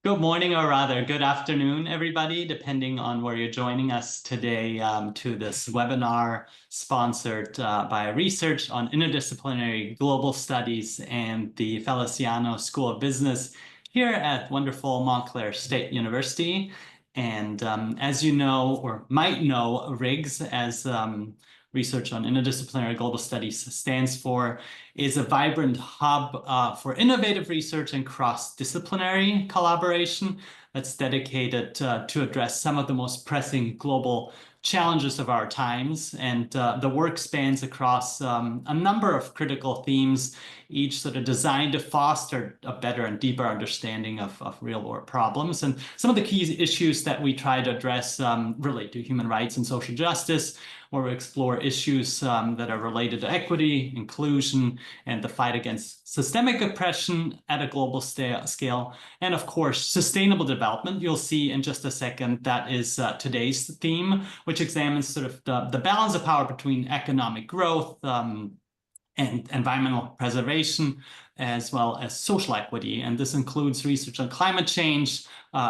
Good morning, or rather, good afternoon, everybody, depending on where you're joining us today to this webinar sponsored by Research on Interdisciplinary Global Studies and the Feliciano School of Business here at wonderful Montclair State University. And as you know, or might know, RIGS, as Research on Interdisciplinary Global Studies stands for, is a vibrant hub for innovative research and cross-disciplinary collaboration that's dedicated to address some of the most pressing global challenges of our times. And the work spans across a number of critical themes, each sort of designed to foster a better and deeper understanding of real-world problems. And some of the key issues that we try to address relate to human rights and social justice, where we explore issues that are related to equity, inclusion, and the fight against systemic oppression at a global scale. And of course, sustainable development. You'll see in just a second that is today's theme, which examines sort of the balance of power between economic growth and environmental preservation, as well as social equity. And this includes research on climate change,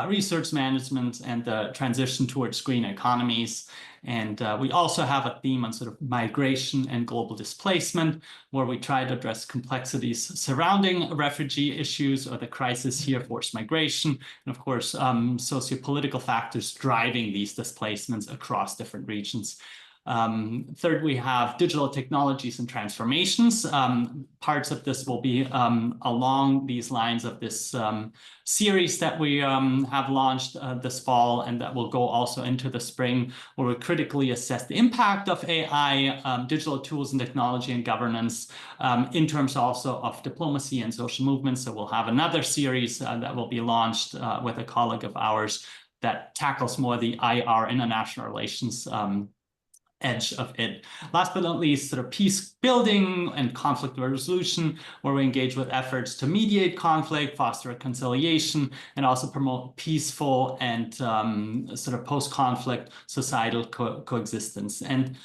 research management, and the transition towards green economies. And we also have a theme on sort of migration and global displacement, where we try to address complexities surrounding refugee issues or the crisis here, forced migration, and of course, sociopolitical factors driving these displacements across different regions. Third, we have digital technologies and transformations. Parts of this will be along these lines of this series that we have launched this fall, and that will go also into the spring, where we critically assess the impact of AI, digital tools and technology and governance in terms also of diplomacy and social movements. So we'll have another series that will be launched with a colleague of ours that tackles more the IR, international relations edge of it. Last but not least, sort of peace building and conflict resolution, where we engage with efforts to mediate conflict, foster reconciliation, and also promote peaceful and sort of post-conflict societal coexistence. And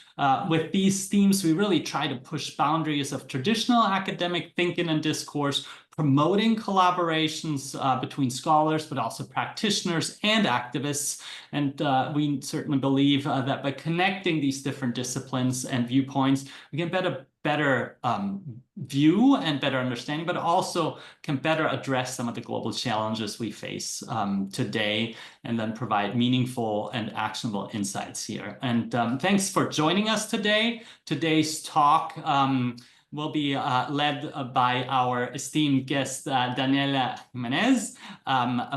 with these themes, we really try to push boundaries of traditional academic thinking and discourse, promoting collaborations between scholars, but also practitioners and activists. And we certainly believe that by connecting these different disciplines and viewpoints, we can better view and better understanding, but also can better address some of the global challenges we face today, and then provide meaningful and actionable insights here. And thanks for joining us today. Today's talk will be led by our esteemed guest, Daniela Jimenez.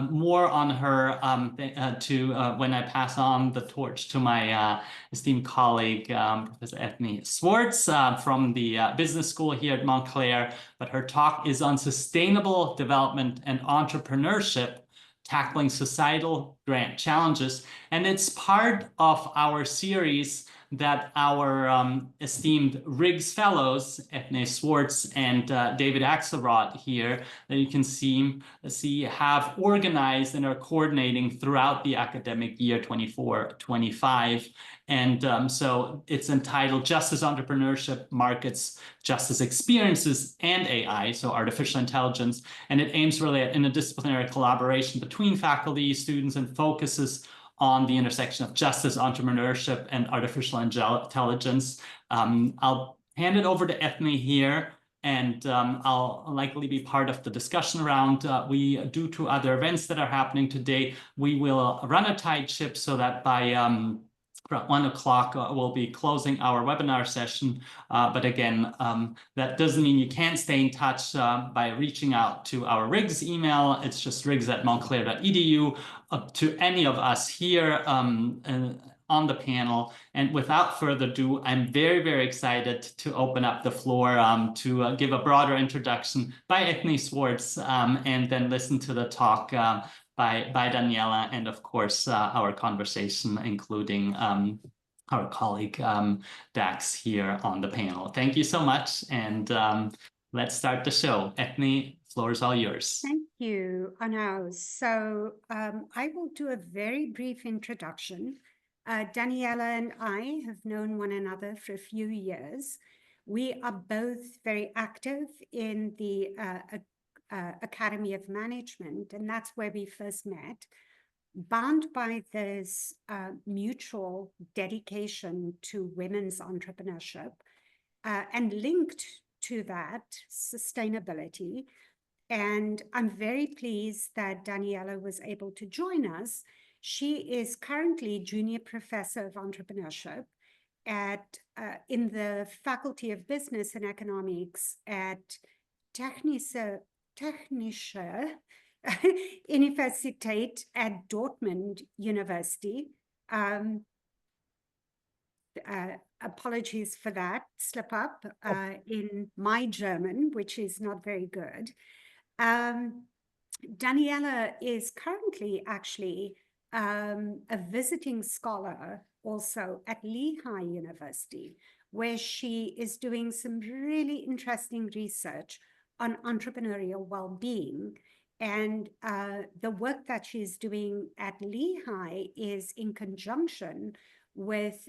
More on her when I pass on the torch to my esteemed colleague, Professor Ethne Swartz from the business school here at Montclair. But her talk is on sustainable development and entrepreneurship, tackling societal grant challenges. And it's part of our series that our esteemed RIGS fellows, Ethne Swartz and David Axelrod here, that you can see have organized and are coordinating throughout the academic year 24-25. And so it's entitled Justice, Entrepreneurship, Markets, Justice Experiences, and AI, so artificial intelligence. And it aims really at interdisciplinary collaboration between faculty, students, and focuses on the intersection of justice, entrepreneurship, and artificial intelligence. I'll hand it over to Ethne here, and I'll likely be part of the discussion around. We, due to other events that are happening today, we will run a tight ship so that by around 1 o'clock, we'll be closing our webinar session. But again, that doesn't mean you can't stay in touch by reaching out to our RIGS email. It's just rigs@montclair.edu, to any of us here on the panel. And without further ado, I'm very, very excited to open up the floor to give a broader introduction by Ethne Swartz, and then listen to the talk by Daniela, and of course our conversation, including our colleague Dax here on the panel. Thank you so much, and let's start the show. Ethne, floor is all yours. Thank you, Arnaud. So I will do a very brief introduction. Daniela and I have known one another for a few years. We are both very active in the Academy of Management, and that's where we first met, bound by this mutual dedication to women's entrepreneurship, and linked to that sustainability. And I'm very pleased that Daniela was able to join us. She is currently Junior Professor of Entrepreneurship at in the Faculty of Business and Economics at Technische Universität at Dortmund University. Apologies for that slip up in my German, which is not very good. Daniela is currently actually a visiting scholar also at Lehigh University, where she is doing some really interesting research on entrepreneurial well-being. And the work that she's doing at Lehigh is in conjunction with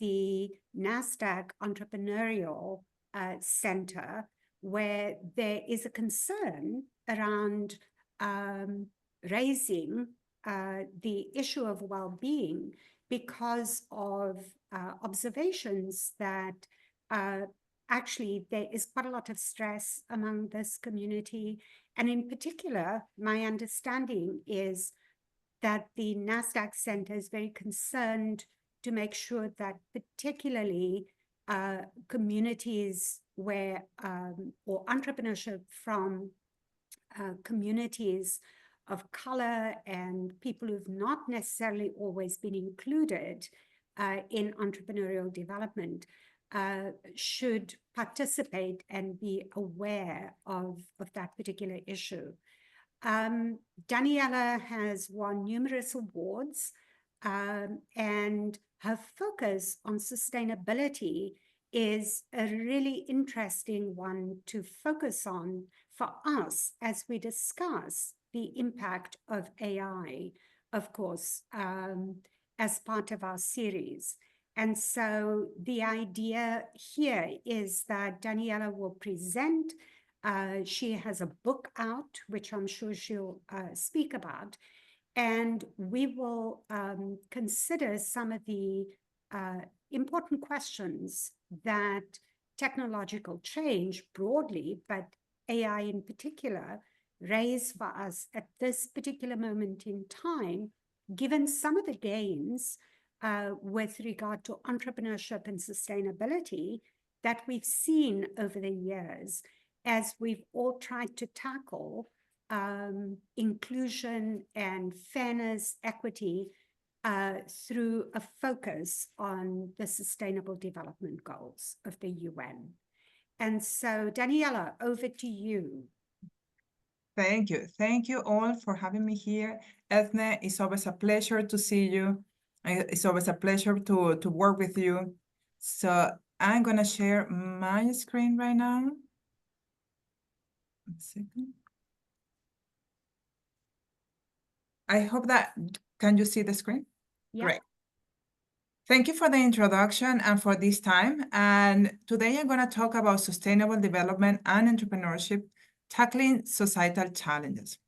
the NASDAQ Entrepreneurial Center, where there is a concern around raising the issue of well-being because of observations that actually there is quite a lot of stress among this community. And in particular, my understanding is that the NASDAQ Center is very concerned to make sure that particularly communities where, or entrepreneurship from communities of color and people who've not necessarily always been included in entrepreneurial development should participate and be aware of that particular issue. Daniela has won numerous awards, and her focus on sustainability is a really interesting one to focus on for us as we discuss the impact of AI, of course, as part of our series. And so the idea here is that Daniela will present. She has a book out, which I'm sure she'll speak about. And we will consider some of the important questions that technological change broadly, but AI in particular, raise for us at this particular moment in time, given some of the gains with regard to entrepreneurship and sustainability that we've seen over the years as we've all tried to tackle inclusion and fairness, equity, through a focus on the Sustainable Development Goals of the UN. And so, Daniela, over to you. Thank you. Thank you all for having me here. Ethne, it's always a pleasure to see you. It's always a pleasure to work with you. So I'm going to share my screen right now. 1 second. I hope that, can you see the screen? Yeah. Great. Thank you for the introduction and for this time. And today I'm going to talk about sustainable development and entrepreneurship, tackling societal challenges.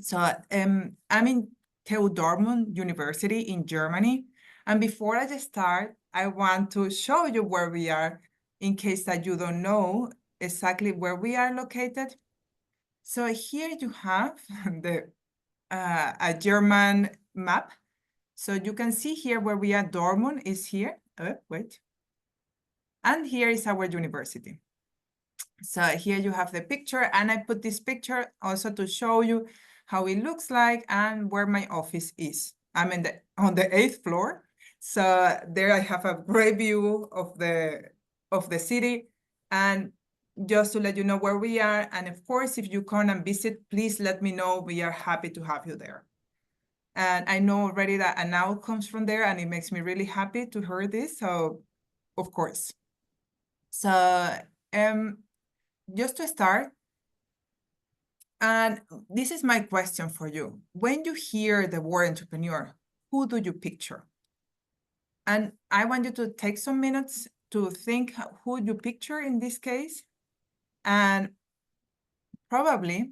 So I'm in TU Dortmund University in Germany. And before I start, I want to show you where we are in case that you don't know exactly where we are located. So here you have a German map. So you can see here where we are. Dortmund is here. Wait. And here is our university. So here you have the picture, and I put this picture also to show you how it looks like and where my office is. I'm on the 8th floor. So there I have a great view of the city. And just to let you know where we are. And of course, if you come and visit, please let me know. We are happy to have you there. And I know already that an owl comes from there, and it makes me really happy to hear this. So, of course. So, just to start, and this is my question for you. When you hear the word entrepreneur, who do you picture? And I want you to take some minutes to think who you picture in this case. And probably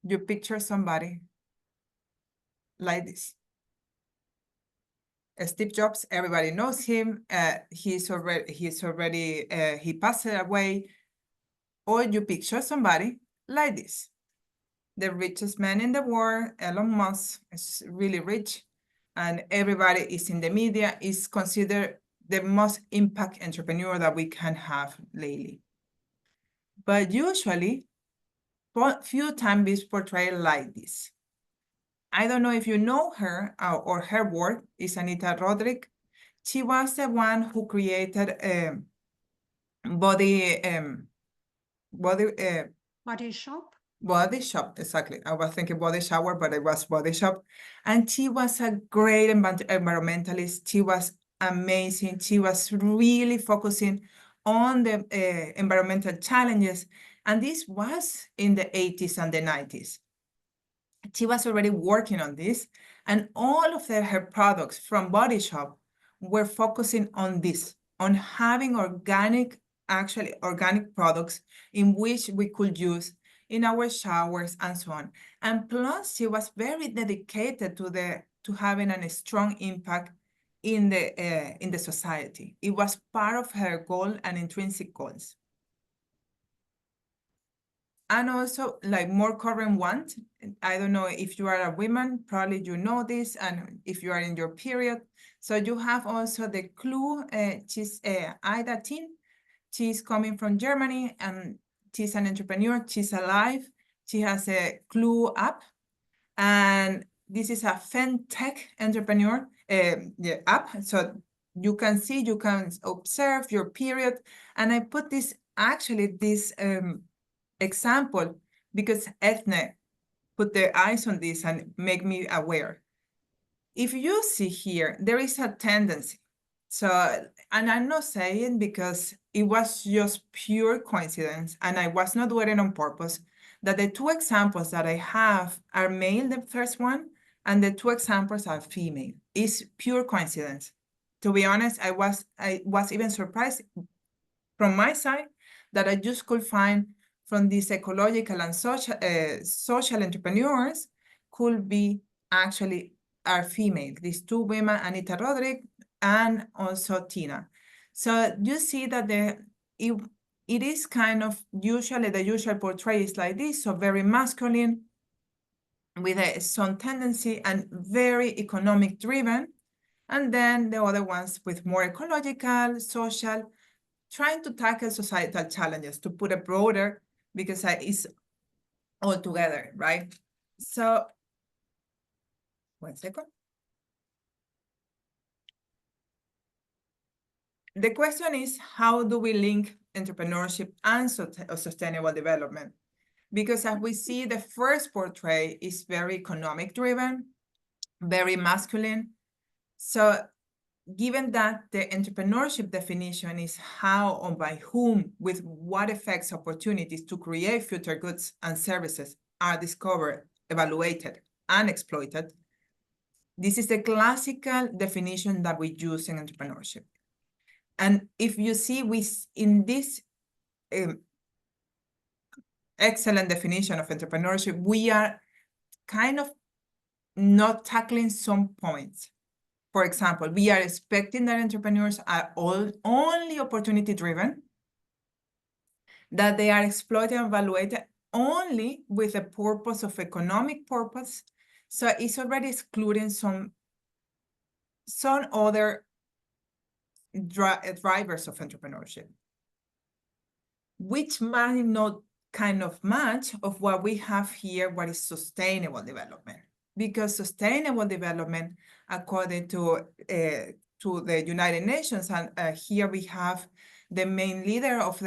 you picture somebody like this. Steve Jobs, everybody knows him. He passed away. Or you picture somebody like this. The richest man in the world, Elon Musk, is really rich, and everybody is in the media, is considered the most impact entrepreneur that we can have lately. But usually, few times it's portrayed like this. I don't know if you know her or her work is Anita Roderick. She was the one who created body Shop. Body Shop, exactly. I was thinking body shower, but it was Body Shop. And she was a great environmentalist. She was amazing. She was really focusing on the environmental challenges. And this was in the 80s and the 90s. She was already working on this. And all of her products from Body Shop were focusing on this, on having organic products in which we could use in our showers and so on. And plus, she was very dedicated to having a strong impact in the society. It was part of her goal and intrinsic goals. And also, like more current ones, I don't know if you are a woman, probably you know this, and if you are in your period. So you have also the Clue, she's Ida Tin. She's coming from Germany, and she's an entrepreneur. She's alive. She has a Clue app, and this is a fintech entrepreneur app. So you can see, you can observe your period. And I put this example because Ethne put their eyes on this and make me aware. If you see here, there is a tendency. So, and I'm not saying because it was just pure coincidence and I was not doing it on purpose, that the two examples that I have are male, the first one, and the two examples are female. It's pure coincidence. To be honest, I was even surprised from my side that I just could find from these ecological and social entrepreneurs could be actually are female. These two women, Anita Roderick and also Tina. So you see that it is kind of usually the usual portray is like this, so very masculine with some tendency and very economic driven. And then the other ones with more ecological, social, trying to tackle societal challenges, to put it broader, because it's all together, right? So, 1 second. The question is, how do we link entrepreneurship and sustainable development? Because as we see, the first portray is very economic driven, very masculine. So given that the entrepreneurship definition is how or by whom, with what effects, opportunities to create future goods and services are discovered, evaluated, and exploited, this is the classical definition that we use in entrepreneurship. And if you see, in this excellent definition of entrepreneurship, we are kind of not tackling some points. For example, we are expecting that entrepreneurs are only opportunity-driven, that they are exploited and evaluated only with the purpose of economic purpose. So it's already excluding some other drivers of entrepreneurship, which might not kind of match of what we have here, what is sustainable development. Because sustainable development, according to the United Nations, and here we have the main leader of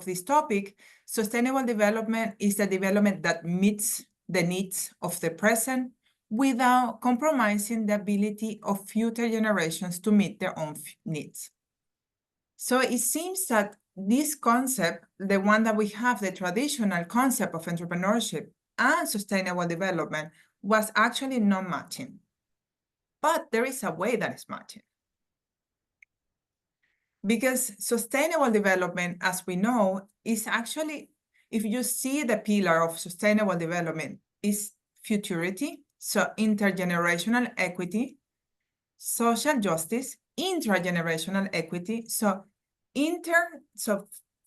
this topic, sustainable development is the development that meets the needs of the present without compromising the ability of future generations to meet their own needs. So it seems that this concept, the one that we have, the traditional concept of entrepreneurship and sustainable development, was actually not matching. But there is a way that is matching. Because sustainable development, as we know, is actually, if you see the pillar of sustainable development is futurity, so intergenerational equity, social justice, intergenerational equity, so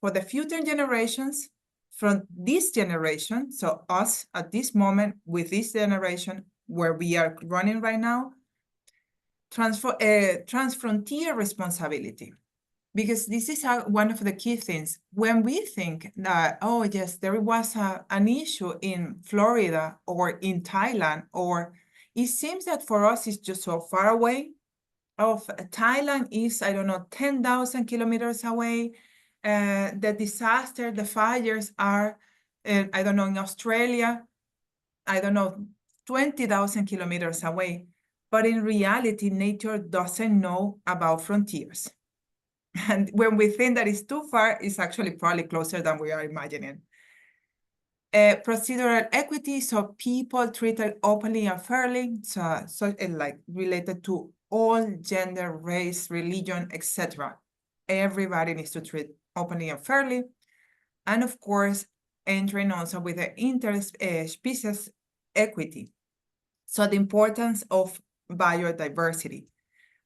for the future generations, from this generation, so us at this moment with this generation where we are running right now, transfrontier responsibility. Because this is one of the key things. When we think that, oh, yes, there was an issue in Florida or in Thailand, or it seems that for us it's just so far away. Thailand is, I don't know, 10,000 kilometers away. The disaster, the fires are, I don't know, in Australia, I don't know, 20,000 kilometers away. But in reality, nature doesn't know about frontiers. And when we think that it's too far, it's actually probably closer than we are imagining. Procedural equity, so people treated openly and fairly, so like related to all gender, race, religion, etc. Everybody needs to treat openly and fairly. And of course, entering also with the interspecies equity. So the importance of biodiversity.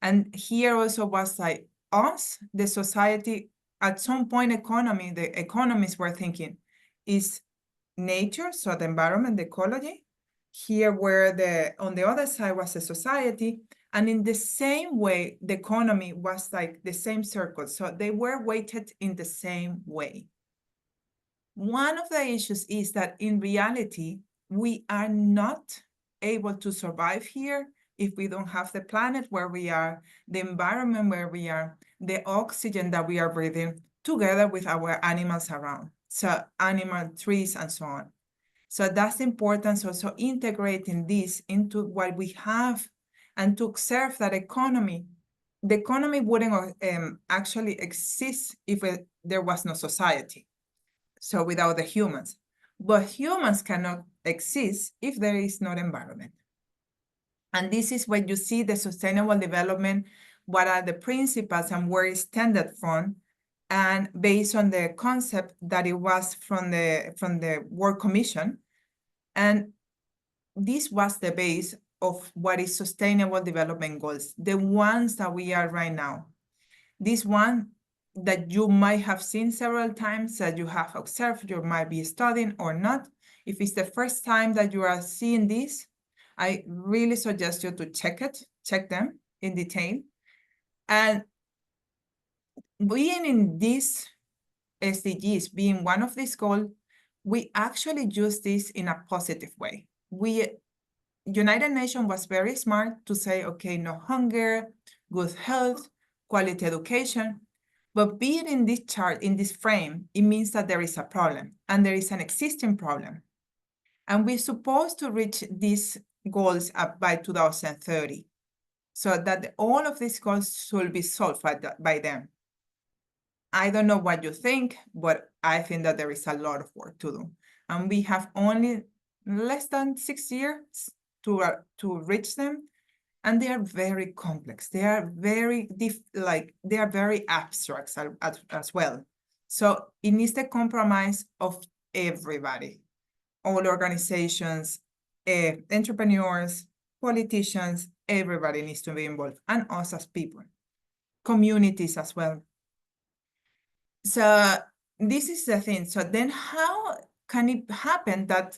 And here also was like us, the society, at some point the economists were thinking is nature, so the environment, the ecology, here where on the other side was the society, and in the same way, the economy was like the same circle, so they were weighted in the same way. One of the issues is that in reality, we are not able to survive here if we don't have the planet where we are, the environment where we are, the oxygen that we are breathing, together with our animals around. So animal, trees, and so on. So that's the importance also integrating this into what we have and to observe that the economy wouldn't actually exist if there was no society. So without the humans. But humans cannot exist if there is no environment. And this is when you see the sustainable development, what are the principles and where it's tended from, and based on the concept that it was from the World Commission. And this was the base of what is sustainable development goals, the ones that we are right now. This one that you might have seen several times, that you have observed, you might be studying or not. If it's the first time that you are seeing this, I really suggest you to check them in detail. And being in these SDGs, being one of these goals, we actually use this in a positive way. United Nations was very smart to say, okay, no hunger, good health, quality education. But being in this chart, in this frame, it means that there is a problem, and there is an existing problem. And we're supposed to reach these goals up by 2030, so that all of these goals should be solved by them. I don't know what you think, but I think that there is a lot of work to do. And we have only less than 6 years to reach them. And they are very complex. They are very they are very abstract as well. So it needs the compromise of everybody, all organizations, entrepreneurs, politicians, everybody needs to be involved, and us as people, communities as well. So this is the thing. So then how can it happen that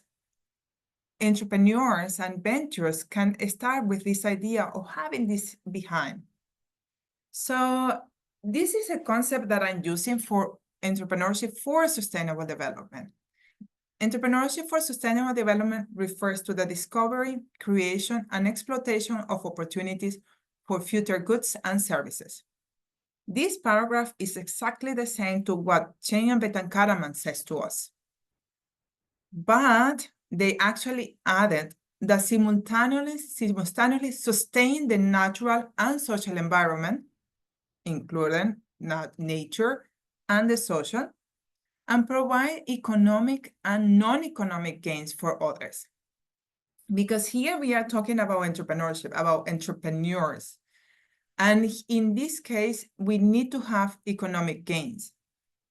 entrepreneurs and ventures can start with this idea of having this behind? So this is a concept that I'm using for entrepreneurship for sustainable development. Entrepreneurship for sustainable development refers to the discovery, creation, and exploitation of opportunities for future goods and services. This paragraph is exactly the same to what Chen and Betankaraman says to us. But they actually added that simultaneously sustain the natural and social environment, including nature and the social, and provide economic and non-economic gains for others. Because here we are talking about entrepreneurship, about entrepreneurs. And in this case, we need to have economic gains.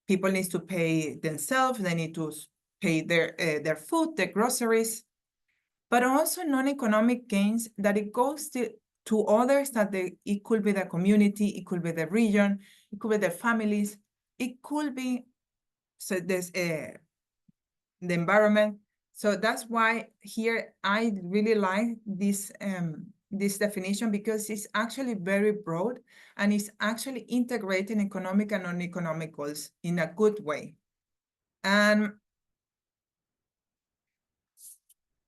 People need to pay themselves, they need to pay their food, their groceries, but also non-economic gains that it goes to others that it could be the community, it could be the region, it could be the families, it could be the environment. So that's why here I really like this definition, because it's actually very broad and it's actually integrating economic and non-economic goals in a good way. And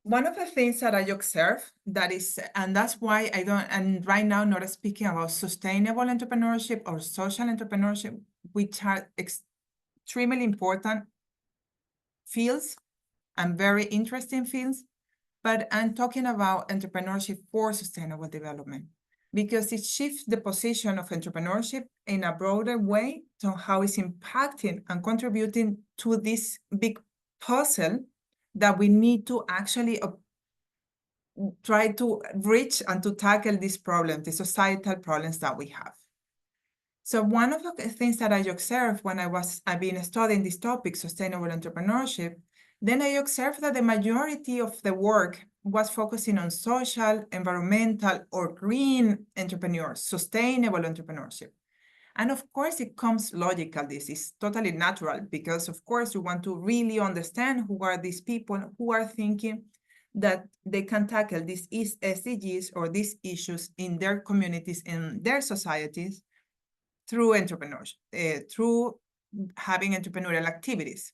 one of the things that I observe and that's why and right now not speaking about sustainable entrepreneurship or social entrepreneurship, which are extremely important fields and very interesting fields, but I'm talking about entrepreneurship for sustainable development, because it shifts the position of entrepreneurship in a broader way to how it's impacting and contributing to this big puzzle that we need to actually try to reach and to tackle these problems, the societal problems that we have. So one of the things that I observed when I've been studying this topic, sustainable entrepreneurship, then I observed that the majority of the work was focusing on social, environmental, or green entrepreneurs, sustainable entrepreneurship. And of course, it comes logical. This is totally natural, because of course, you want to really understand who are these people who are thinking that they can tackle these SDGs or these issues in their communities, in their societies, through entrepreneurship, through having entrepreneurial activities.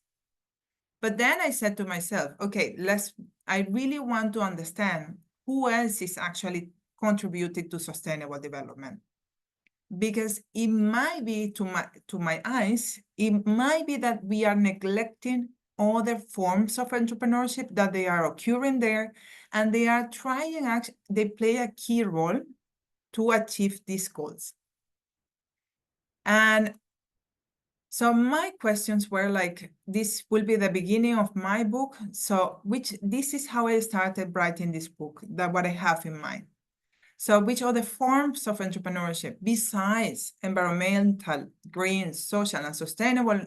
But then I said to myself, okay, I really want to understand who else is actually contributing to sustainable development. Because it might be, to my eyes, it might be that we are neglecting other forms of entrepreneurship, that they are occurring there, and they are they play a key role to achieve these goals. And so my questions were like, this will be the beginning of my book. So this is how I started writing this book, that what I have in mind. So which are the forms of entrepreneurship besides environmental, green, social, and sustainable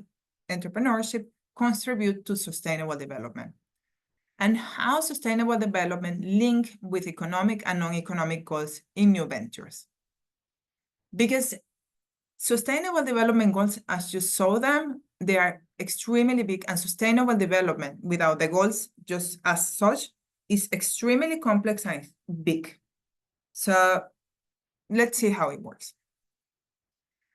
entrepreneurship contribute to sustainable development? And how sustainable development link with economic and non-economic goals in new ventures? Because sustainable development goals, as you saw them, they are extremely big, and sustainable development without the goals just as such is extremely complex and big. So let's see how it works.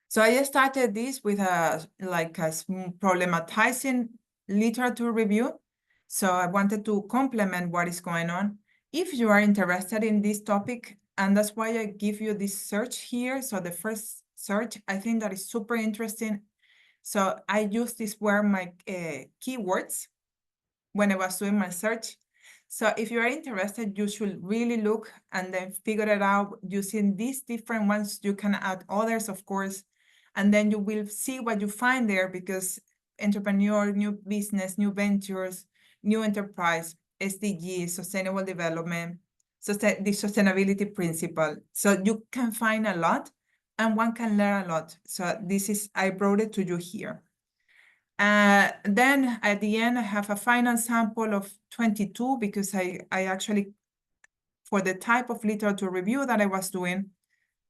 So I started this with a problematizing literature review. So I wanted to complement what is going on. If you are interested in this topic, and that's why I give you this search here. So the first search, I think that is super interesting. So I use these were my keywords when I was doing my search. So if you are interested, you should really look and then figure it out using these different ones. You can add others, of course, and then you will see what you find there, because entrepreneur, new business, new ventures, new enterprise, SDGs, sustainable development, the sustainability principle. So you can find a lot and one can learn a lot. So I brought it to you here. Then at the end, I have a final sample of 22, because I actually, for the type of literature review that I was doing,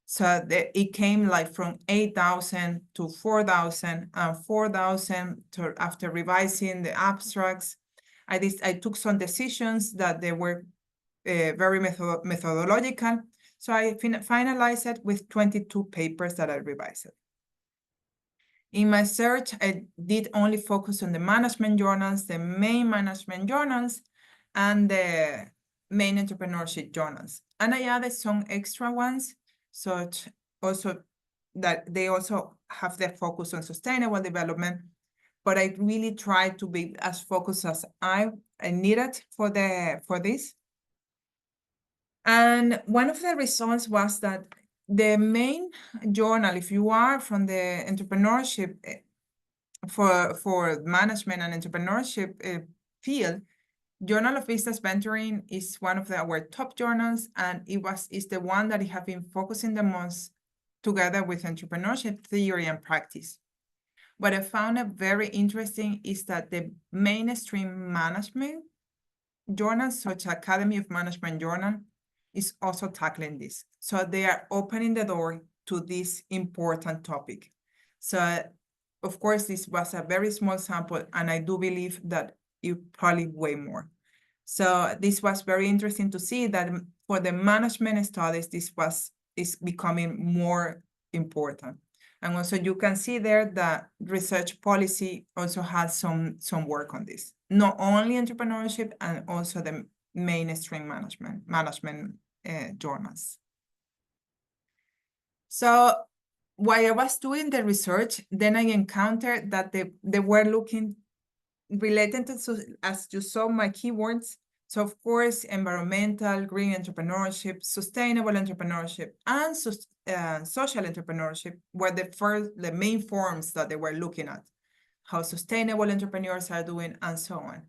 so it came like from 8,000 to 4,000 and 4,000 after revising the abstracts. I took some decisions that they were very methodological. So I finalized it with 22 papers that I revised. In my search, I did only focus on the management journals, the main management journals, and the main entrepreneurship journals. And I added some extra ones, so also that they also have their focus on sustainable development. But I really tried to be as focused as I needed for this. And one of the results was that the main journal, if you are from the entrepreneurship for management and entrepreneurship field, Journal of Business Venturing is one of our top journals, and is the one that have been focusing the most together with entrepreneurship theory and practice. What I found very interesting is that the mainstream management journals, such as Academy of Management Journal, is also tackling this. So they are opening the door to this important topic. So of course, this was a very small sample, and I do believe that it probably way more. So this was very interesting to see that for the management studies, this is becoming more important. And also you can see there that research policy also has some work on this, not only entrepreneurship and also the mainstream management journals. So while I was doing the research, then I encountered that they were looking related to, as you saw, my keywords. So of course, environmental, green entrepreneurship, sustainable entrepreneurship, and social entrepreneurship were the main forms that they were looking at, how sustainable entrepreneurs are doing, and so on.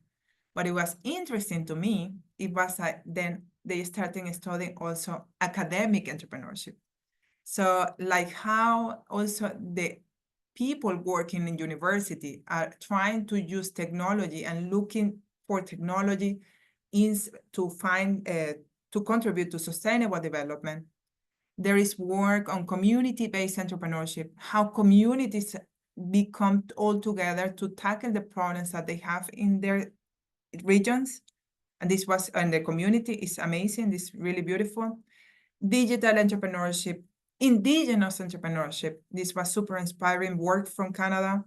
But it was interesting to me, it was then they started studying also academic entrepreneurship. So like how also the people working in university are trying to use technology and looking for technology to find, to contribute to sustainable development. There is work on community-based entrepreneurship, how communities become all together to tackle the problems that they have in their regions. And this was, and the community is amazing, this is really beautiful. Digital entrepreneurship, indigenous entrepreneurship, this was super inspiring work from Canada.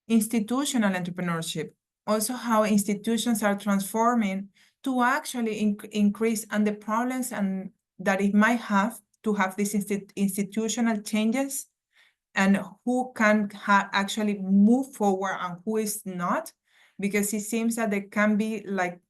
Institutional entrepreneurship, also how institutions are transforming to actually increase and the problems and that it might have to have these institutional changes and who can actually move forward and who is not, because it seems that there can be like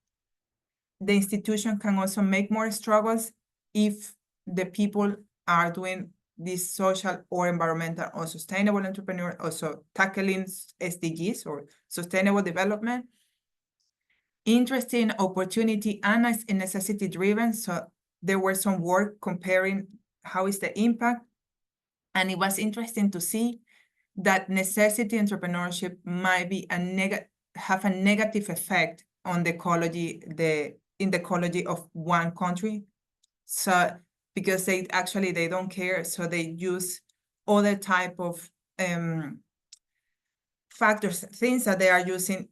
the institution can also make more struggles if the people are doing this social or environmental or sustainable entrepreneur, also tackling SDGs or sustainable development. Interesting, opportunity, and necessity driven. So there were some work comparing how is the impact. And it was interesting to see that necessity entrepreneurship might be have a negative effect on the ecology, in the ecology of one country. So because they don't care, so they use other type of factors, things that they are using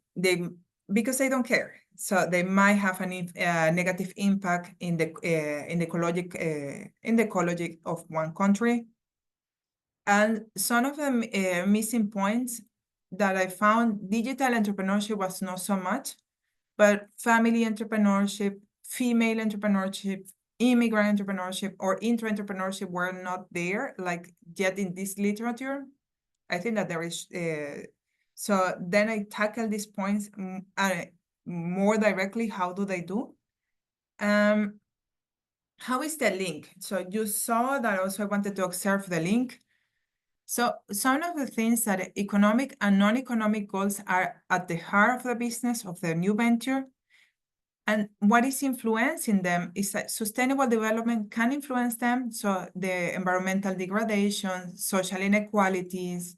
because they don't care. So they might have a negative impact in the ecology of one country. And some of the missing points that I found, digital entrepreneurship was not so much, but family entrepreneurship, female entrepreneurship, immigrant entrepreneurship, or intra-entrepreneurship were not there, like yet in this literature. I think that there is, so then I tackle these points more directly. How do they do? How is the link? So you saw that also I wanted to observe the link. So some of the things that economic and non-economic goals are at the heart of the business of the new venture. And what is influencing them is that sustainable development can influence them. So the environmental degradation, social inequalities,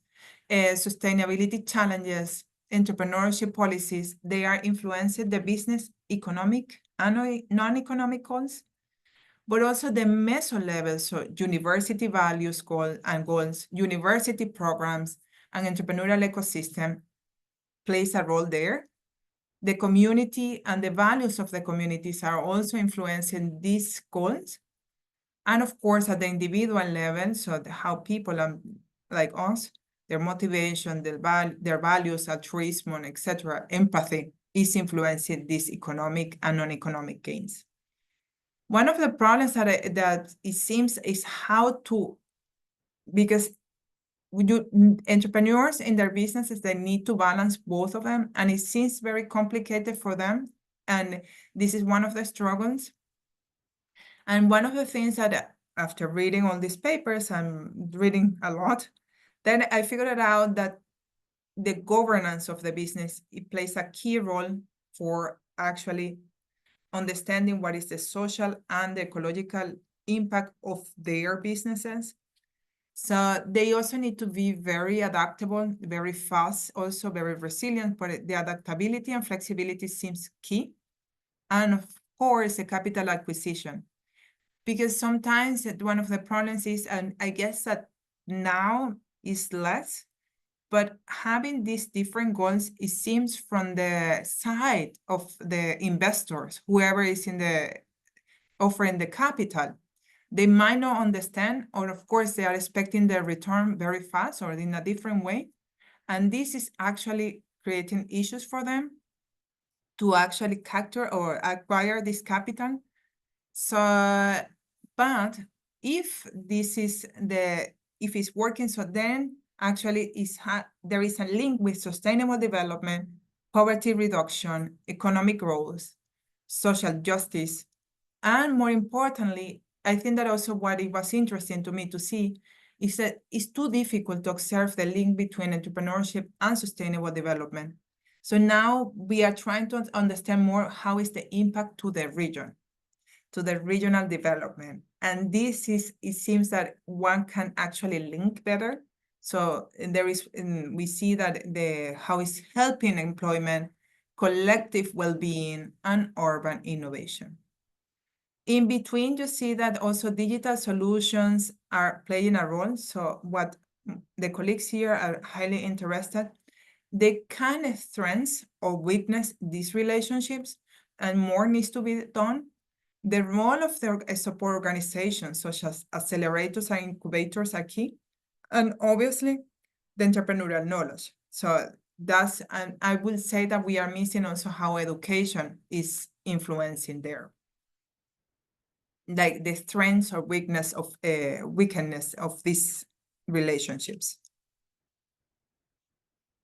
sustainability challenges, entrepreneurship policies, they are influencing the business economic and non-economic goals, but also the meso level, so university values goals, university programs, and entrepreneurial ecosystem plays a role there. The community and the values of the communities are also influencing these goals. And of course, at the individual level, so how people like us, their motivation, their values, altruism, etc., empathy is influencing these economic and non-economic gains. One of the problems that it seems is how to, because entrepreneurs in their businesses, they need to balance both of them, and it seems very complicated for them. And this is one of the struggles. And one of the things that after reading all these papers, I'm reading a lot, then I figured out that the governance of the business, it plays a key role for actually understanding what is the social and the ecological impact of their businesses. So they also need to be very adaptable, very fast, also very resilient, but the adaptability and flexibility seems key. And of course, the capital acquisition. Because sometimes one of the problems is, and I guess that now is less, but having these different goals, it seems from the side of the investors, whoever is in the offering the capital, they might not understand, or of course they are expecting their return very fast or in a different way. And this is actually creating issues for them to actually capture or acquire this capital. So, but if this is if it's working, so then actually there is a link with sustainable development, poverty reduction, economic growth, social justice, and more importantly, I think that also what it was interesting to me to see is that it's too difficult to observe the link between entrepreneurship and sustainable development. So now we are trying to understand more how is the impact to the region, to the regional development. And this is, it seems that one can actually link better. So there is, we see that how it's helping employment, collective well-being, and urban innovation. In between, you see that also digital solutions are playing a role. So what the colleagues here are highly interested, they can strengthen or weakness these relationships, and more needs to be done. The role of the support organizations, such as accelerators and incubators, are key. And obviously, the entrepreneurial knowledge. So that's, and I will say that we are missing also how education is influencing there, like the strengths or weakness of these relationships.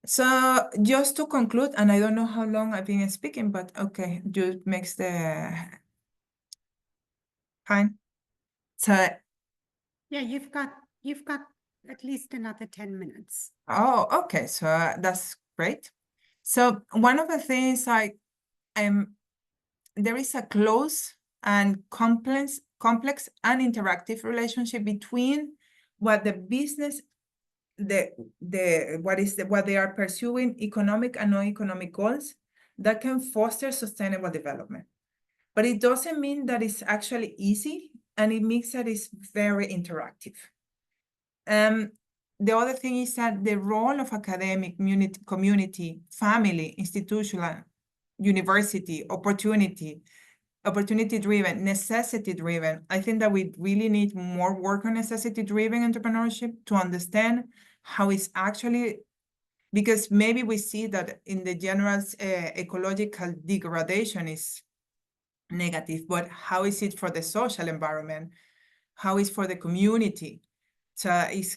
So just to conclude, and I don't know how long I've been speaking, but okay, you makes the fine. So Yeah, you've got at least another 10 minutes. oh, okay, so that's great. So one of the things there is a close and complex and interactive relationship between what the business, what they are pursuing, economic and non-economic goals that can foster sustainable development. But it doesn't mean that it's actually easy, and it means that it's very interactive. The other thing is that the role of academic, community, family, institutional, university, opportunity-driven, necessity-driven. I think that we really need more work on necessity-driven entrepreneurship to understand how it's actually, because maybe we see that in the general ecological degradation is negative, but how is it for the social environment? How is for the community? So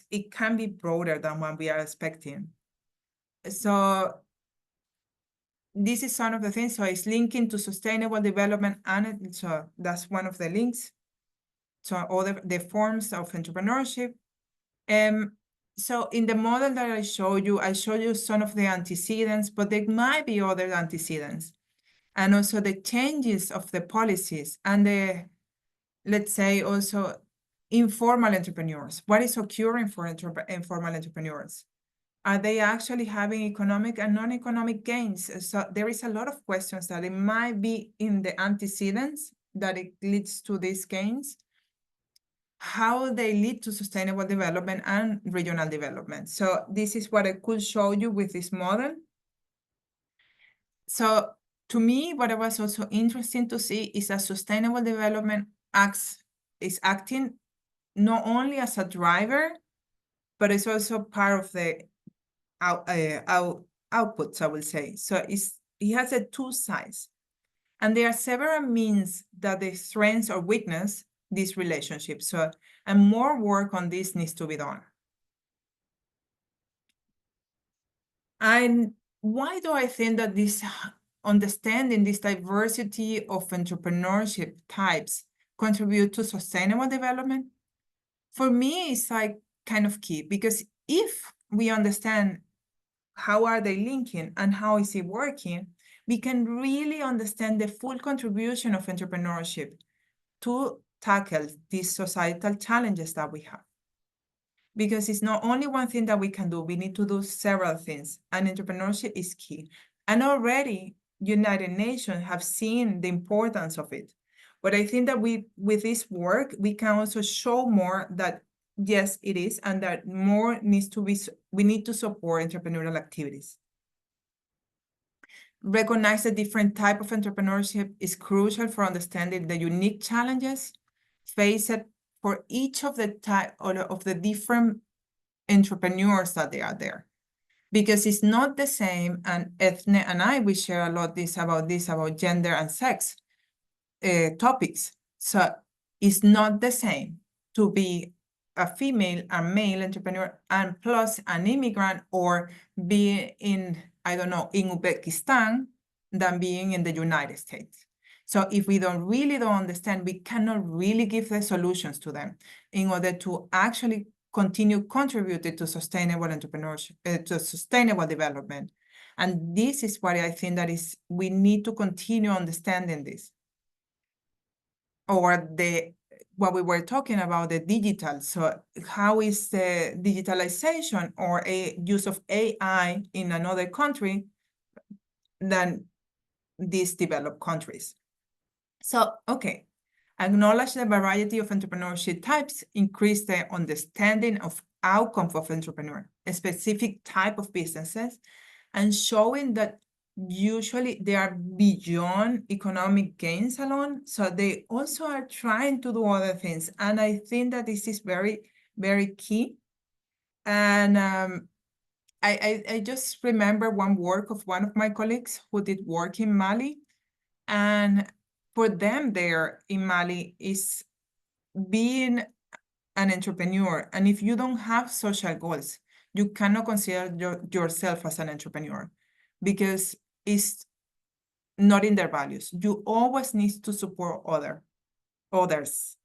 it can be broader than what we are expecting. So this is one of the things. So it's linking to sustainable development, and so that's one of the links. So all the forms of entrepreneurship. So in the model that I showed you some of the antecedents, but there might be other antecedents, and also the changes of the policies and the, let's say, also informal entrepreneurs. What is occurring for informal entrepreneurs? Are they actually having economic and non-economic gains? So there is a lot of questions that it might be in the antecedents that it leads to these gains, how they lead to sustainable development and regional development. So this is what I could show you with this model. So to me, what it was also interesting to see is that sustainable development is acting not only as a driver, but it's also part of the outputs, I will say. So it has two sides. And there are several means that they strengthen or weakness this relationship. So, and more work on this needs to be done. And why do I think that this understanding this diversity of entrepreneurship types contribute to sustainable development? For me, it's like kind of key, because if we understand how are they linking and how is it working, we can really understand the full contribution of entrepreneurship to tackle these societal challenges that we have. because it's not only one thing that we can do. We need to do several things, and entrepreneurship is key. And already United Nations have seen the importance of it. But I think that with this work, we can also show more that yes, it is, and that more needs to be, we need to support entrepreneurial activities. Recognize the different type of entrepreneurship is crucial for understanding the unique challenges faced for each of the type of the different entrepreneurs that they are there. Because it's not the same, and Ethne and I, we share a lot about gender and sex topics. So it's not the same to be a female and male entrepreneur and plus an immigrant, or be in, I don't know, in Uzbekistan than being in the United States. So if we really don't understand, we cannot really give the solutions to them in order to actually continue contributing to sustainable entrepreneurship, to sustainable development. And this is what I think that is, we need to continue understanding this. Or what we were talking about, the digital. So how is the digitalization or a use of AI in another country than these developed countries? So, okay, acknowledge the variety of entrepreneurship types, increase the understanding of outcomes of entrepreneur, a specific type of businesses, and showing that usually they are beyond economic gains alone. So they also are trying to do other things. And I think that this is very, very key. And I just remember one work of one of my colleagues who did work in Mali. And for them there in Mali is being an entrepreneur. And if you don't have social goals, you cannot consider yourself as an entrepreneur, because it's not in their values. You always need to support others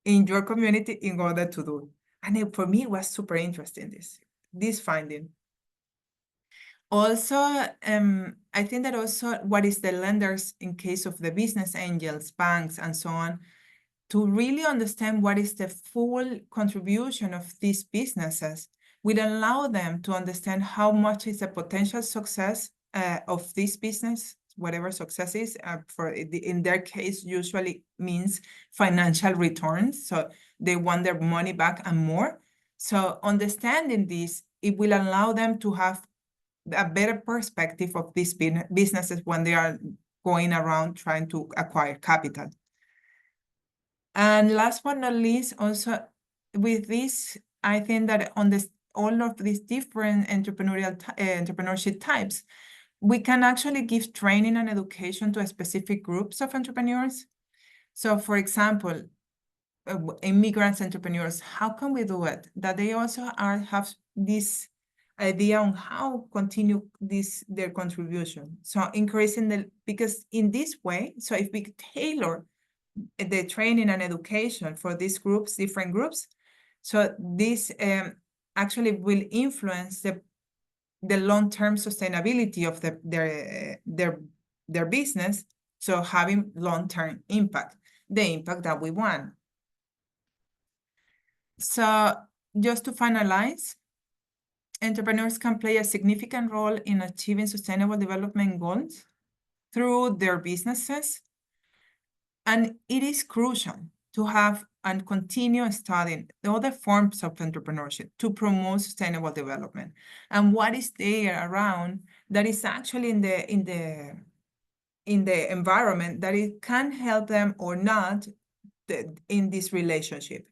in your community in order to do. And for me, it was super interesting, this finding. Also, I think that also what is the lenders in case of the business angels, banks, and so on, to really understand what is the full contribution of these businesses will allow them to understand how much is the potential success of this business, whatever success is. In their case, usually means financial returns. So they want their money back and more. So understanding this, it will allow them to have a better perspective of these businesses when they are going around trying to acquire capital. And last but not least, also with this, I think that on all of these different entrepreneurship types, we can actually give training and education to specific groups of entrepreneurs. So for example, immigrants entrepreneurs, how can we do it? That they also have this idea on how continue their contribution. So increasing because in this way, so if we tailor the training and education for these groups, different groups, so this actually will influence the long-term sustainability of their business. So having long-term impact, the impact that we want. So just to finalize, entrepreneurs can play a significant role in achieving sustainable development goals through their businesses. And it is crucial to have and continue studying the other forms of entrepreneurship to promote sustainable development. And what is there around that is actually in the environment that it can help them or not in this relationship.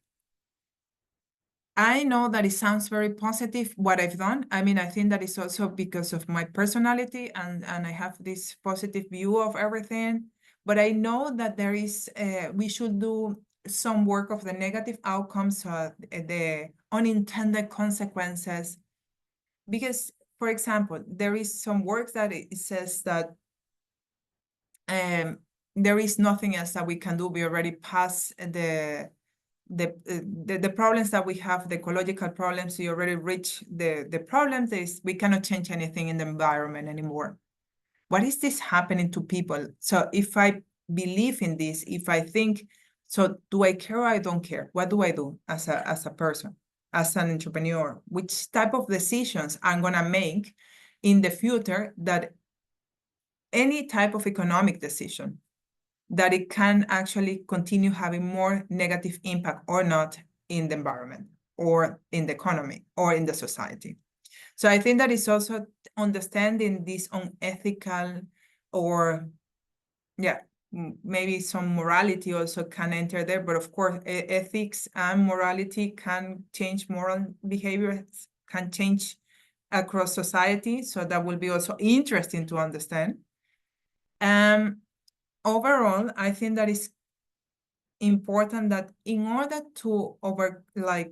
I know that it sounds very positive, what I've done. I mean, I think that it's also because of my personality and I have this positive view of everything. But I know that there is, we should do some work of the negative outcomes, the unintended consequences. Because, for example, there is some work that it says that there is nothing else that we can do. We already passed the problems that we have, the ecological problems. We already reached the problems. We cannot change anything in the environment anymore. What is this happening to people? So if I believe in this, if I think, so do I care or I don't care? What do I do as a person? as an entrepreneur, which type of decisions I'm gonna make in the future, that any type of economic decision, that it can actually continue having more negative impact or not in the environment or in the economy or in the society. So I think that is also understanding this unethical, or maybe some morality also can enter there, but of course ethics and morality can change, moral behaviors can change across society, so that will be also interesting to understand. Overall, I think that is important that in order to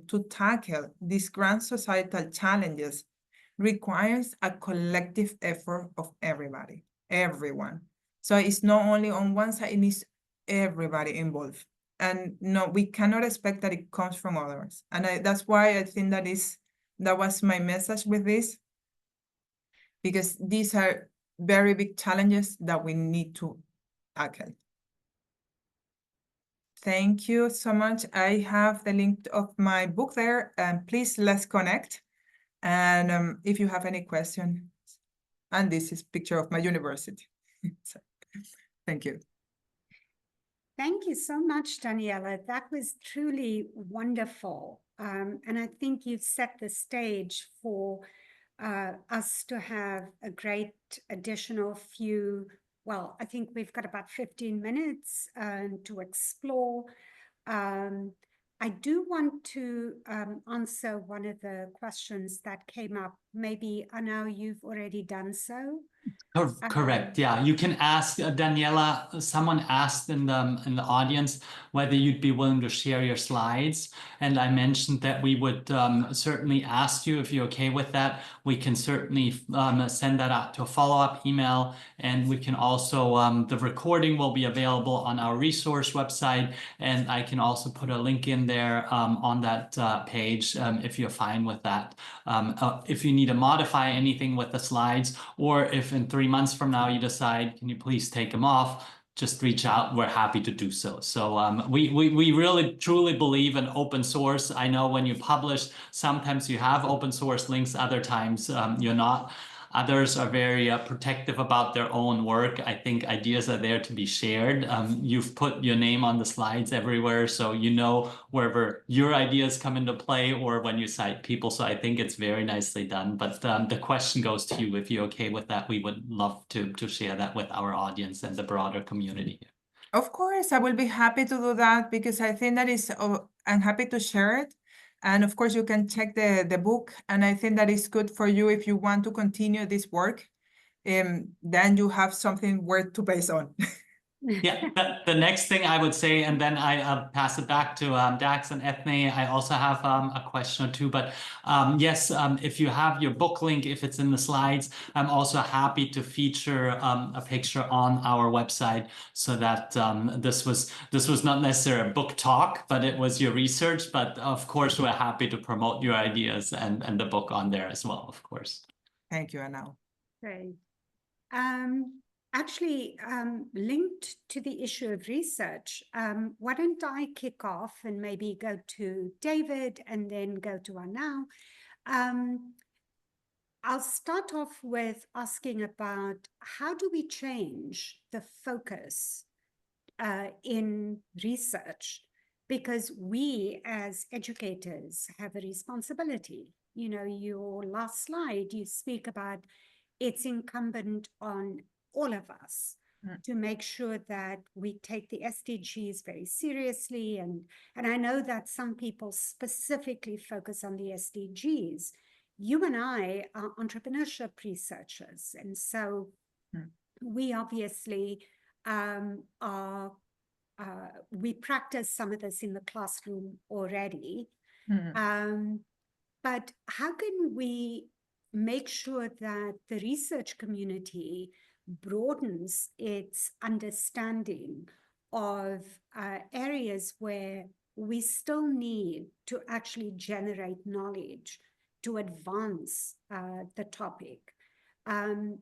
to tackle these grand societal challenges requires a collective effort of everyone. So it's not only on one side, it needs everybody involved. And no, we cannot expect that it comes from others. And that's why I think that was my message with this, because these are very big challenges that we need to tackle. Thank you so much. I have the link of my book there, and please let's connect. And if you have any questions, and this is a picture of my university. So, thank you. Thank you so much, Daniela. That was truly wonderful. And I think you've set the stage for us to have a great additional few, well, I think we've got about 15 minutes to explore. I do want to answer one of the questions that came up. Maybe, Anna, you've already done so. Correct. Yeah, you can ask Daniela. Someone asked in the audience whether you'd be willing to share your slides, and I mentioned that we would certainly ask you if you're okay with that. We can certainly send that out to a follow-up email, and we can also the recording will be available on our resource website, and I can also put a link in there on that page if you're fine with that. If you need to modify anything with the slides, or if in 3 months from now you decide, can you please take them off, just reach out. We're happy to do so. So we really truly believe in open source. I know when you publish, sometimes you have open source links, other times you're not. Others are very protective about their own work. I think ideas are there to be shared. You've put your name on the slides everywhere, so you know wherever your ideas come into play or when you cite people. So I think it's very nicely done. But the question goes to you. If you're okay with that, we would love to share that with our audience and the broader community. Of course, I will be happy to do that, because I think that is, I'm happy to share it. And of course, you can check the book. And I think that is good for you if you want to continue this work. Then you have something worth to base on. Yeah, the next thing I would say, and then I'll pass it back to Dax and Ethne. I also have a question or two, but yes, if you have your book link, if it's in the slides, I'm also happy to feature a picture on our website, so that this was not necessarily a book talk, but it was your research. But of course, we're happy to promote your ideas and the book on there as well, of course. Thank you, Anna. Great. Actually, linked to the issue of research, why don't I kick off and maybe go to David and then go to Anna. I'll start off with asking about how do we change the focus in research? Because we as educators have a responsibility. You know, your last slide, you speak about it's incumbent on all of us to make sure that we take the SDGs very seriously. And I know that some people specifically focus on the SDGs. You and I are entrepreneurship researchers. And so we obviously we practice some of this in the classroom already. But how can we make sure that the research community broadens its understanding of areas where we still need to actually generate knowledge to advance the topic? And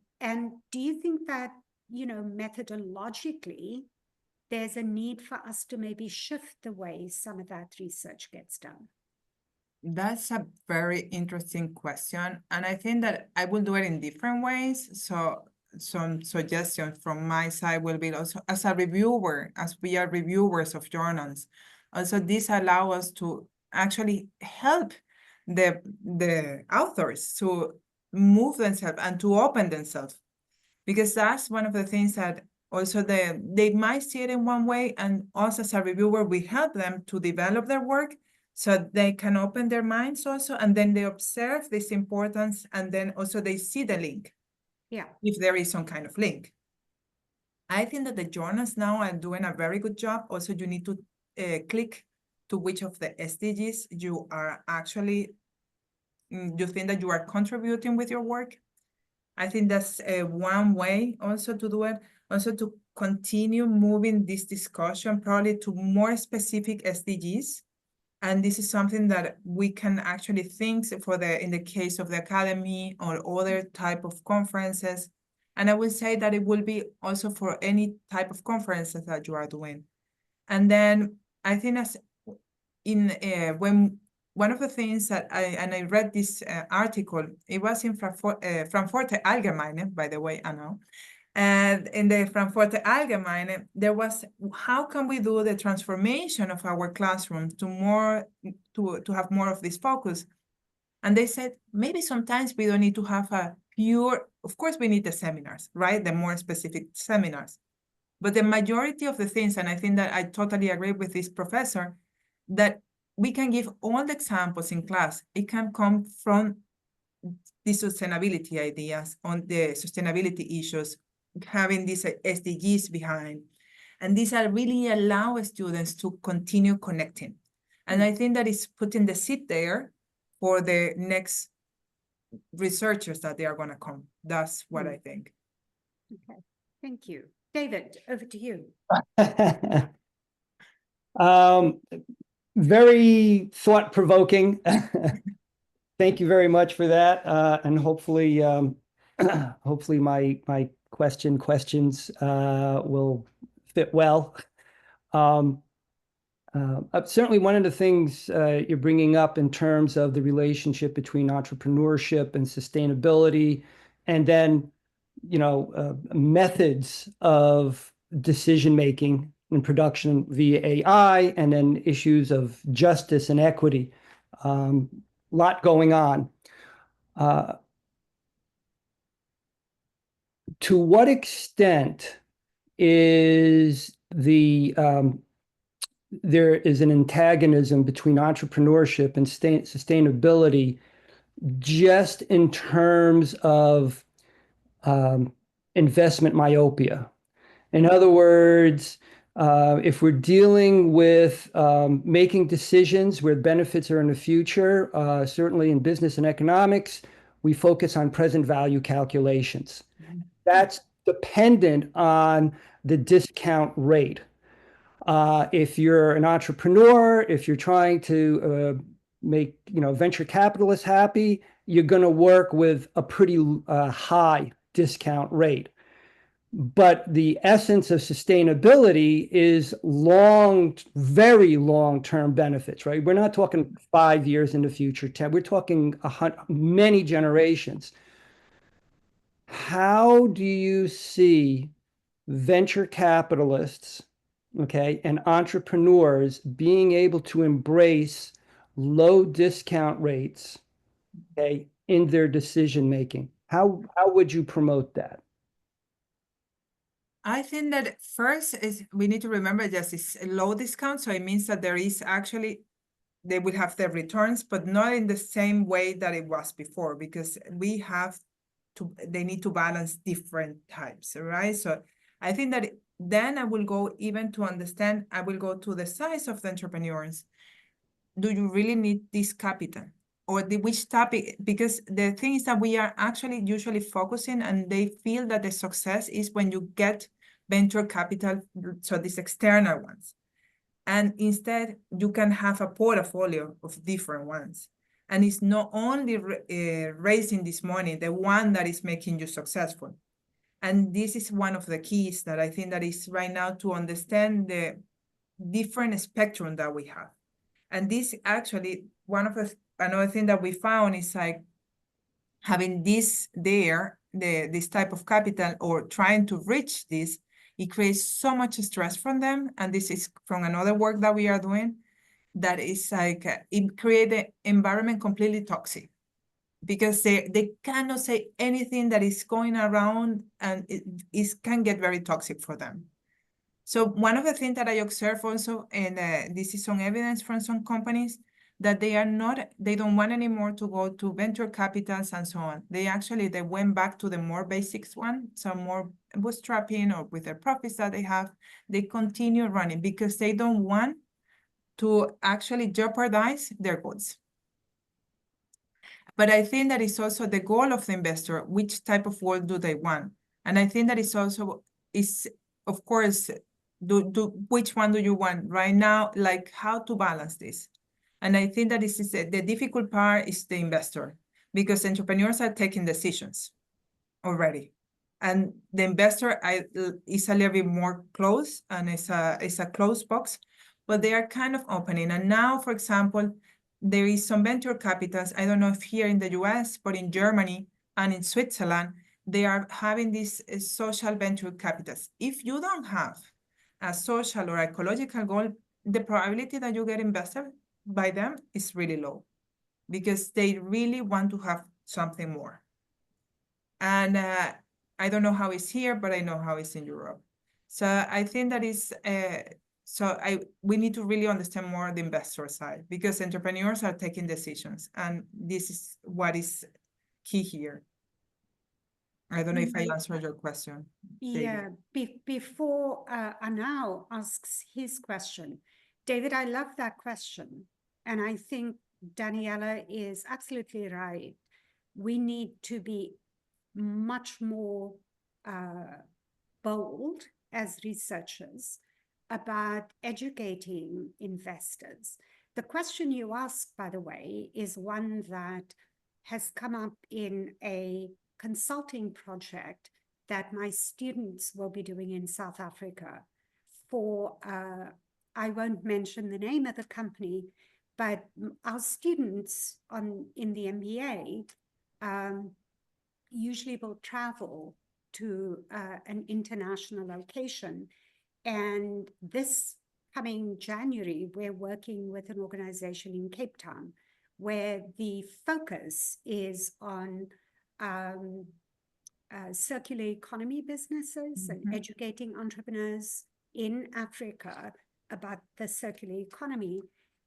do you think that, you know, methodologically, there's a need for us to maybe shift the way some of that research gets done? That's a very interesting question. And I think that I will do it in different ways. So some suggestions from my side will be also as a reviewer, as we are reviewers of journals. Also, this allow us to actually help the authors to move themselves and to open themselves. Because that's one of the things that also they might see it in one way, and us as a reviewer, we help them to develop their work so they can open their minds also, and then they observe this importance, and then also they see the link, Yeah. if there is some kind of link. I think that the journals now are doing a very good job. Also, you need to click to which of the SDGs you are actually, you think that you are contributing with your work. I think that's one way also to do it, also to continue moving this discussion probably to more specific SDGs. And this is something that we can actually think for in the case of the academy or other type of conferences. And I will say that it will be also for any type of conferences that you are doing. And then I think as in when one of the things that I read this article, it was in Frankfurter Allgemeine, by the way, I know. And in the Frankfurter Allgemeine, there was, how can we do the transformation of our classroom to have more of this focus? And they said, maybe sometimes we don't need to have a pure, of course we need the seminars, right? The more specific seminars. But the majority of the things, and I think that I totally agree with this professor, that we can give all the examples in class. It can come from the sustainability ideas on the sustainability issues, having these SDGs behind. And these are really allow students to continue connecting. And I think that is putting the seed there for the next researchers that they are going to come. That's what I think. Okay, thank you. David, over to you. Very thought-provoking. Thank you very much for that. And hopefully, hopefully my questions will fit well. Certainly one of the things you're bringing up in terms of the relationship between entrepreneurship and sustainability, and then, you know, methods of decision-making in production via AI, and then issues of justice and equity. Lot going on. To what extent is there is an antagonism between entrepreneurship and sustainability, just in terms of investment myopia? In other words, if we're dealing with making decisions where benefits are in the future, certainly in business and economics, we focus on present value calculations. That's dependent on the discount rate. If you're an entrepreneur, if you're trying to make, you know, venture capitalists happy, you're going to work with a pretty high discount rate. But the essence of sustainability is very long-term benefits, right? We're not talking 5 years in the future, 10. We're talking many generations. How do you see venture capitalists, okay, and entrepreneurs being able to embrace low discount rates, okay, in their decision making? How would you promote that? I think that first is we need to remember just it's a low discount, so it means that there is actually they will have their returns, but not in the same way that it was before, because they need to balance different types, right? So I think that then I will go even to understand, I will go to the size of the entrepreneurs. Do you really need this capital? Or which topic? Because the thing is that we are actually usually focusing, and they feel that the success is when you get venture capital, so these external ones. And instead, you can have a portfolio of different ones. And it's not only raising this money, the one that is making you successful. And this is one of the keys that I think that is right now to understand the different spectrum that we have. And this actually, one of the another thing that we found is like having this this type of capital or trying to reach this, it creates so much stress from them. And this is from another work that we are doing, that is like, it creates the environment completely toxic, because they cannot say anything that is going around, and it can get very toxic for them. So one of the things that I observe also, and this is some evidence from some companies, that they don't want anymore to go to venture capitals and so on. They went back to the more basics one, so more bootstrapping, or with the profits that they have, they continue running because they don't want to actually jeopardize their goals. But I think that is also the goal of the investor, which type of world do they want? And I think that is also, of course, which one do you want right now, like how to balance this? And I think that this is the difficult part is the investor, because entrepreneurs are taking decisions already. And the investor is a little bit more closed, and it's a closed box, but they are kind of opening. And now, for example, there is some venture capitals, I don't know if here in the US, but in Germany and in Switzerland, they are having these social venture capitals. If you don't have a social or ecological goal, the probability that you get invested by them is really low, because they really want to have something more. And I don't know how it's here, but I know how it's in Europe. So I think that is, we need to really understand more the investor side, because entrepreneurs are taking decisions, and this is what is key here. I don't know if I answered your question. Yeah, before Anau asks his question, David, I love that question. And I think Daniela is absolutely right. We need to be much more bold as researchers about educating investors. The question you asked, by the way, is one that has come up in a consulting project that my students will be doing in South Africa for, I won't mention the name of the company, but our students in the MBA usually will travel to an international location. And this coming January, we're working with an organization in Cape Town where the focus is on circular economy businesses and educating entrepreneurs in Africa about the circular economy.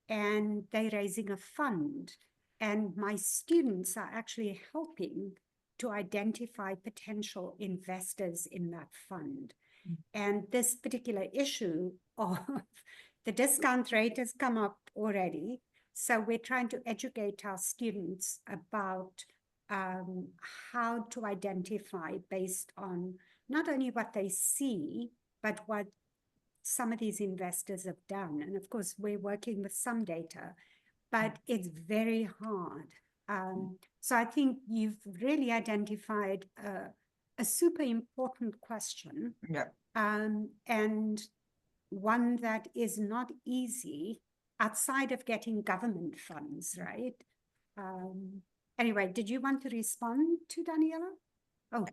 And they're raising a fund. And my students are actually helping to identify potential investors in that fund. And this particular issue of the discount rate has come up already. So we're trying to educate our students about how to identify based on not only what they see, but what some of these investors have done. And of course, we're working with some data, but it's very hard. So I think you've really identified a super important question. Yeah. And one that is not easy outside of getting government funds, right? Anyway, did you want to respond to Daniela? Oh,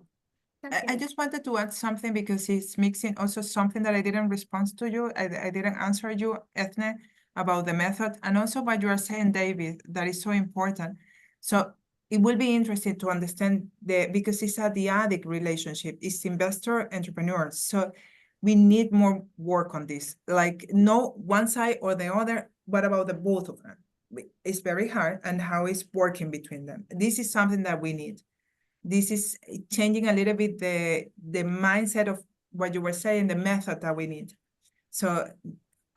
I just wanted to add something, because it's mixing also something that I didn't respond to you. I didn't answer you, Ethne, about the method, and also what you are saying, David, that is so important. So it will be interesting to understand because it's a dyadic relationship. It's investor, entrepreneur. So we need more work on this. Like, no one side or the other, but about the both of them. It's very hard, and how it's working between them. This is something that we need. This is changing a little bit the mindset of what you were saying, the method that we need. So,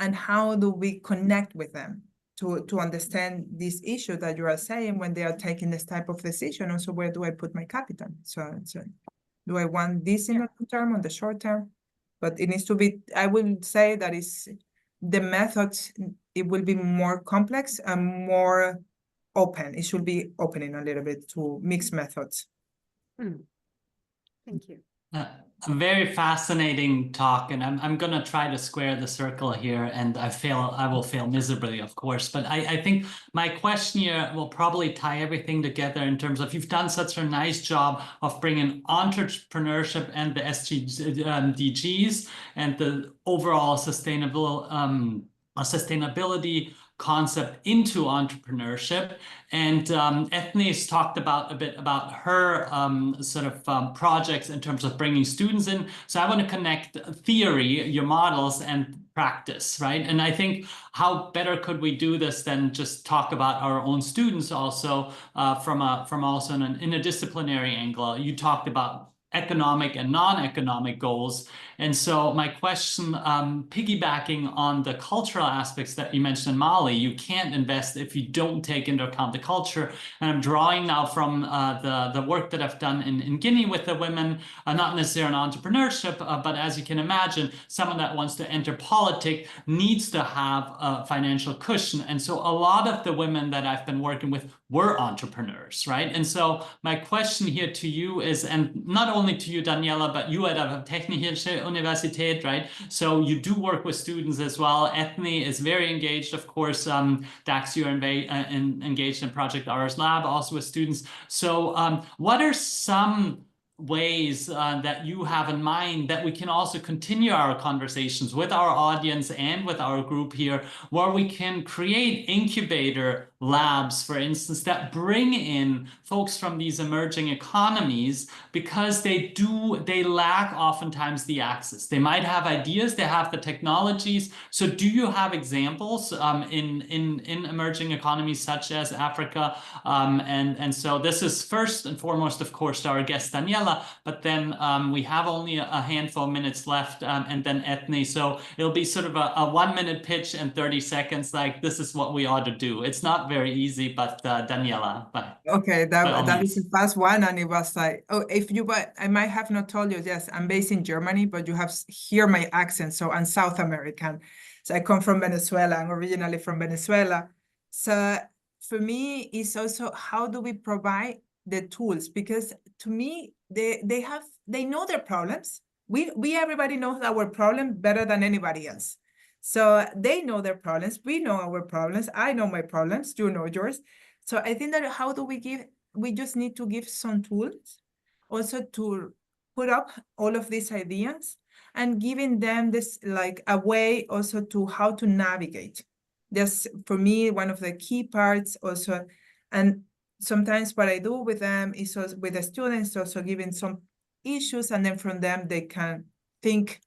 and how do we connect with them to understand this issue that you are saying when they are taking this type of decision? Also, where do I put my capital? So do I want this in the long term or the short term? But it needs to be, I will say that is the methods, it will be more complex and more open. It should be opening a little bit to mixed methods. Thank you. A very fascinating talk, and I'm gonna try to square the circle here, and I will fail miserably, of course. But I think my question here will probably tie everything together in terms of you've done such a nice job of bringing entrepreneurship and the SDGs and the overall sustainability concept into entrepreneurship. And Ethne's talked a bit about her projects in terms of bringing students in. So I want to connect theory, your models, and practice, right? And I think how better could we do this than just talk about our own students also from also an interdisciplinary angle. You talked about economic and non-economic goals. And so my question, piggybacking on the cultural aspects that you mentioned in Mali, you can't invest if you don't take into account the culture. And I'm drawing now from the work that I've done in Guinea with the women, not necessarily on entrepreneurship, but as you can imagine, someone that wants to enter politics needs to have a financial cushion. And so a lot of the women that I've been working with were entrepreneurs, right? And so my question here to you is, and not only to you, Daniela, but you at a Technische Universität, right? So you do work with students as well. Ethne is very engaged, of course. Dax, you're engaged in Project Ours Lab, also with students. So what are some ways that you have in mind that we can also continue our conversations with our audience and with our group here, where we can create incubator labs, for instance, that bring in folks from these emerging economies, because they lack oftentimes the access. They might have ideas, they have the technologies. So do you have examples in emerging economies such as Africa? And so this is first and foremost, of course, to our guest Daniela, but then we have only a handful of minutes left, and then Ethne. So it'll be sort of a 1 minute pitch and 30 seconds, like this is what we ought to do. It's not very easy, but Daniela, bye. Okay, that is the first one, and it was like, oh, I might have not told you, yes, I'm based in Germany, but you have hear my accent, so I'm South American. So I come from Venezuela. I'm originally from Venezuela. So for me, it's also how do we provide the tools? Because to me, they know their problems. We everybody knows our problem better than anybody else. So they know their problems. We know our problems. I know my problems. You know yours. So I think that how do we just need to give some tools also to put up all of these ideas and giving them this like a way also to how to navigate. That's for me, one of the key parts also. And sometimes what I do with them is also, with the students, also giving some issues, and then from them they can think.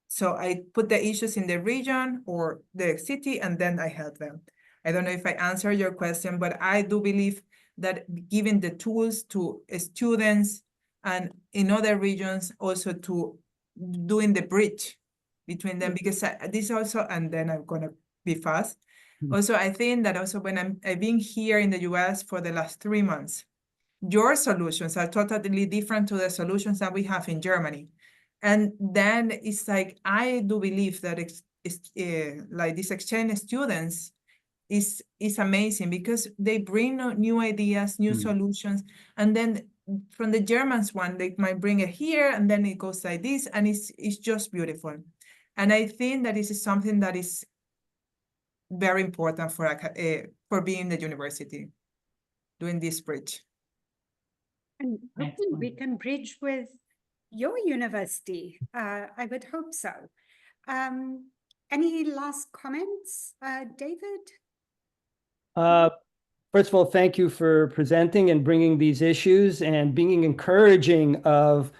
So I put the issues in the region or the city, and then I help them. I don't know if I answered your question, but I do believe that giving the tools to students and in other regions also to doing the bridge between them, because this also, and then I'm gonna be fast. Also, I think that also when I've been here in the US for the last 3 months, your solutions are totally different to the solutions that we have in Germany. And then it's like, I do believe that like this exchange students is amazing, because they bring new ideas, new solutions. And then from the Germans one, they might bring it here, and then it goes like this, and it's just beautiful. And I think that this is something that is very important for being in the university, doing this bridge. And hopefully we can bridge with your university. I would hope so. Any last comments, David? First of all, thank you for presenting and bringing these issues and being encouraging of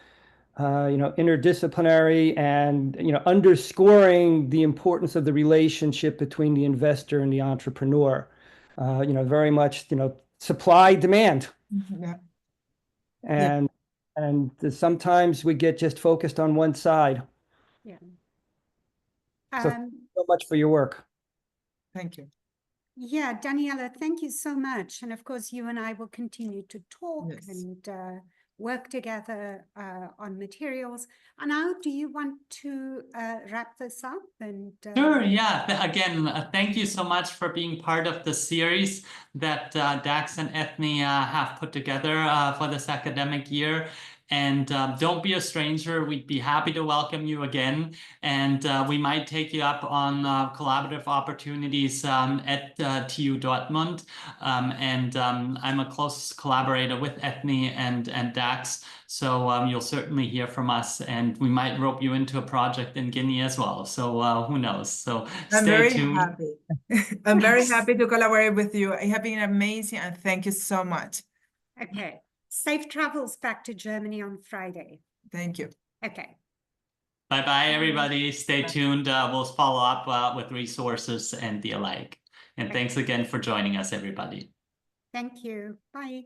interdisciplinary and underscoring the importance of the relationship between the investor and the entrepreneur. Very much supply demand. Yeah. And sometimes we get just focused on one side. Yeah. So thank you so much for your work. Thank you. Yeah, Daniela, thank you so much. And of course, you and I will continue to talk and work together on materials. And now, do you want to wrap this up? And Sure, yeah. Again, thank you so much for being part of the series that Dax and Ethne have put together for this academic year. And don't be a stranger. We'd be happy to welcome you again. And we might take you up on collaborative opportunities at TU Dortmund. I'm a close collaborator with Ethne and DAX. So you'll certainly hear from us, and we might rope you into a project in Guinea as well. So who knows? So I'm stay very tuned. happy. I'm very happy to collaborate with you. You have been amazing, and thank you so much. Okay. Safe travels back to Germany on Friday. Thank you. Okay. Bye-bye, everybody. Stay tuned. We'll follow up with resources and the alike. And thanks again for joining us, everybody. Thank you. Bye.